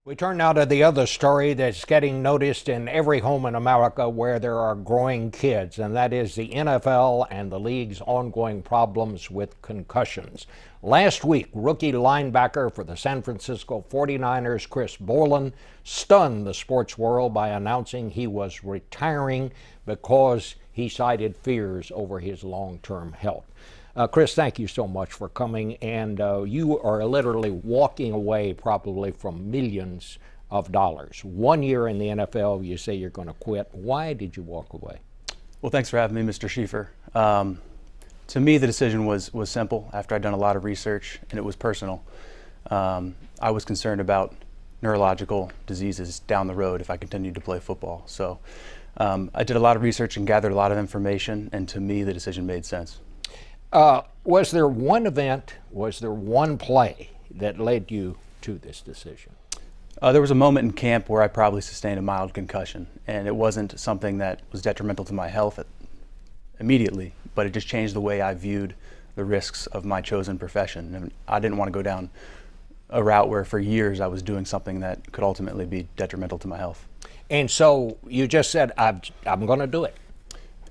We turn now to the other story that's getting noticed in every home in America where there are growing kids, and that is the NFL and the league's ongoing problems with concussions. Last week, rookie linebacker for the San Francisco 49ers, Chris Borland, stunned the sports world by announcing he was retiring because he cited fears over his long-term health. Chris, thank you so much for coming, and you are literally walking away probably from millions of dollars. 1 year in the NFL, you say you're going to quit. Why did you walk away? Well, thanks for having me, Mr. Schieffer. To me, the decision was simple after I'd done a lot of research, and it was personal. I was concerned about neurological diseases down the road if I continued to play football. So I did a lot of research and gathered a lot of information, and to me, the decision made sense. Was there one event, was there one play that led you to this decision? There was a moment in camp where I probably sustained a mild concussion, and it wasn't something that was detrimental to my health immediately, but it just changed the way I viewed the risks of my chosen profession. And I didn't want to go down a route where for years I was doing something that could ultimately be detrimental to my health. And so you just said, I'm going to do it.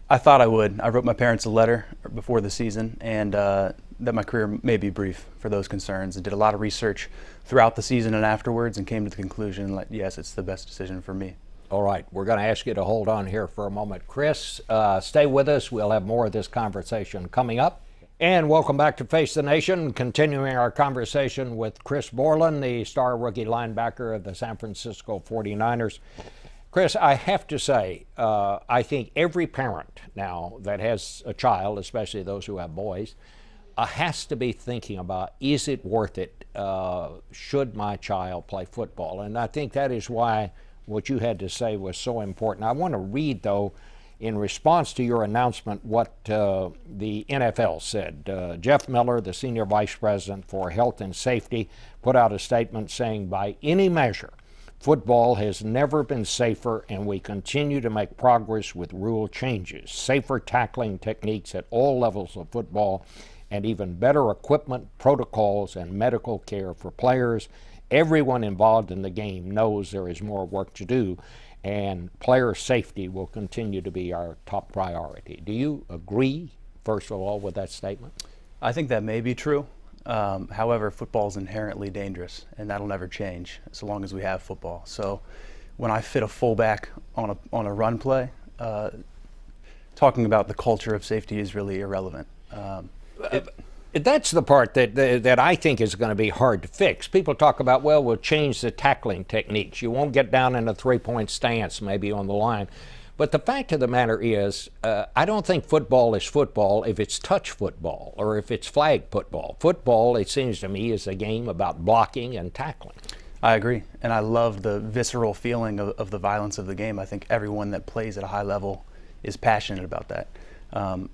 I thought I would. I wrote my parents a letter before the season, and that my career may be brief for those concerns, and did a lot of research throughout the season and afterwards, and came to the conclusion that yes, it's the best decision for me. All right, we're going to ask you to hold on here for a moment. Chris, stay with us. We'll have more of this conversation coming up. And welcome back to Face the Nation, continuing our conversation with Chris Borland, the star rookie linebacker of the San Francisco 49ers. Chris, I have to say, I think every parent now that has a child, especially those who have boys, has to be thinking about, is it worth it? Should my child play football? And I think that is why what you had to say was so important. I want to read, though, in response to your announcement, what the NFL said. Jeff Miller, the senior vice president for health and safety, put out a statement saying, by any measure, football has never been safer, and we continue to make progress with rule changes, safer tackling techniques at all levels of football, and even better equipment, protocols, and medical care for players. Everyone involved in the game knows there is more work to do, and player safety will continue to be our top priority. Do you agree, first of all, with that statement? I think that may be true. However, football is inherently dangerous, and that'll never change so long as we have football. So when I fit a fullback on a run play, talking about the culture of safety is really irrelevant. That's the part that I think is going to be hard to fix. People talk about, well, we'll change the tackling techniques. You won't get down in a three-point stance maybe on the line. But the fact of the matter is, I don't think football is football if it's touch football or if it's flag football. Football, it seems to me, is a game about blocking and tackling. I agree, and I love the visceral feeling of the violence of the game. I think everyone that plays at a high level is passionate about that.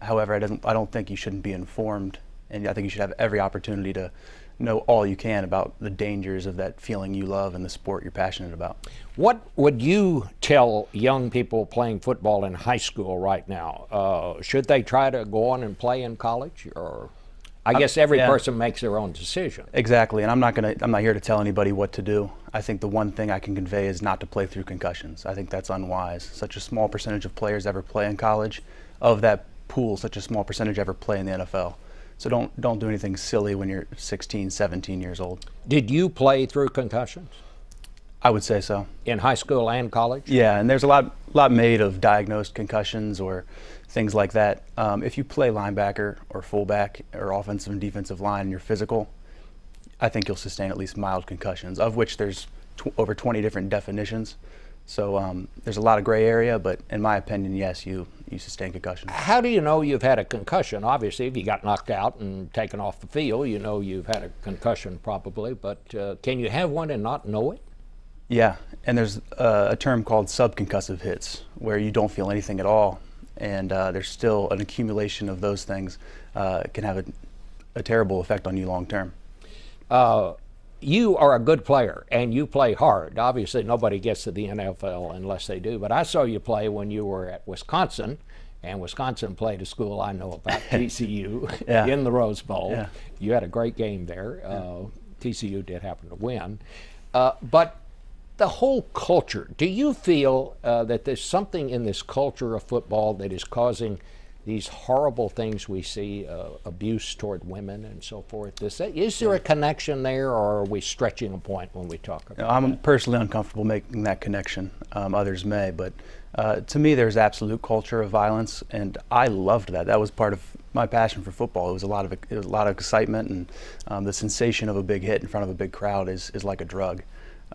However, I don't think you shouldn't be informed, and I think you should have every opportunity to know all you can about the dangers of that feeling you love and the sport you're passionate about. What would you tell young people playing football in high school right now? Should they try to go on and play in college? Or I guess every person makes their own decision. Exactly, and I'm not here to tell anybody what to do. I think the one thing I can convey is not to play through concussions. I think that's unwise. Such a small percentage of players ever play in college. Of that pool, such a small percentage ever play in the NFL. So don't do anything silly when you're 16, 17 years old. Did you play through concussions? I would say so. In high school and college? Yeah, and there's a lot made of diagnosed concussions or things like that. If you play linebacker or fullback or offensive and defensive line and you're physical, I think you'll sustain at least mild concussions, of which there's over 20 different definitions. So there's a lot of gray area, but in my opinion, yes, you sustain concussion. How do you know you've had a concussion? Obviously, if you got knocked out and taken off the field, you know you've had a concussion probably, but can you have one and not know it? Yeah, and there's a term called subconcussive hits, where you don't feel anything at all, and there's still an accumulation of those things can have a terrible effect on you long term. You are a good player, and you play hard. Obviously, nobody gets to the NFL unless they do, but I saw you play when you were at Wisconsin, and Wisconsin played a school I know about, TCU, in the Rose Bowl. Yeah. You had a great game there. TCU did happen to win. But the whole culture, do you feel that there's something in this culture of football that is causing these horrible things we see, abuse toward women and so forth? Is there a connection there, or are we stretching a point when we talk about I'm that? personally uncomfortable making that connection. Others may, but to me, there's absolute culture of violence, and I loved that. That was part of my passion for football. It was a lot of excitement, and the sensation of a big hit in front of a big crowd is like a drug.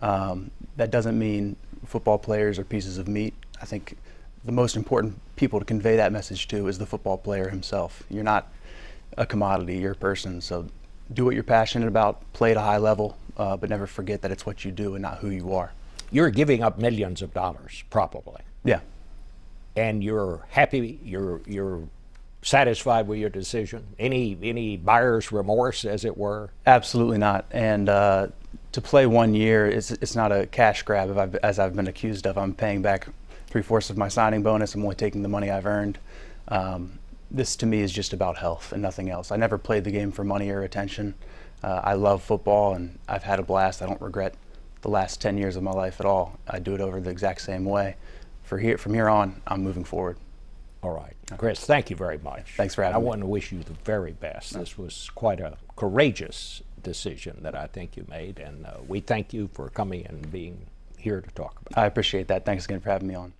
That doesn't mean football players are pieces of meat. I think the most important people to convey that message to is the football player himself. You're not a commodity, you're a person. So do what you're passionate about, play at a high level, but never forget that it's what you do and not who you are. You're giving up millions of dollars, probably. Yeah. And you're happy, you're satisfied with your decision? Any buyer's remorse, as it were? Absolutely not. And to play 1 year, it's not a cash grab as I've been accused of. I'm paying back 3/4 of my signing bonus. I'm only taking the money I've earned. This to me is just about health and nothing else. I never played the game for money or attention. I love football, and I've had a blast. I don't regret the last 10 years of my life at all. I do it over the exact same way. From here on, I'm moving forward. All right. Chris, thank you very much. Thanks for having me. I want to wish you the very best. This was quite a courageous decision that I think you made, and we thank you for coming and being here to talk about it. I appreciate that. Thanks again for having me on.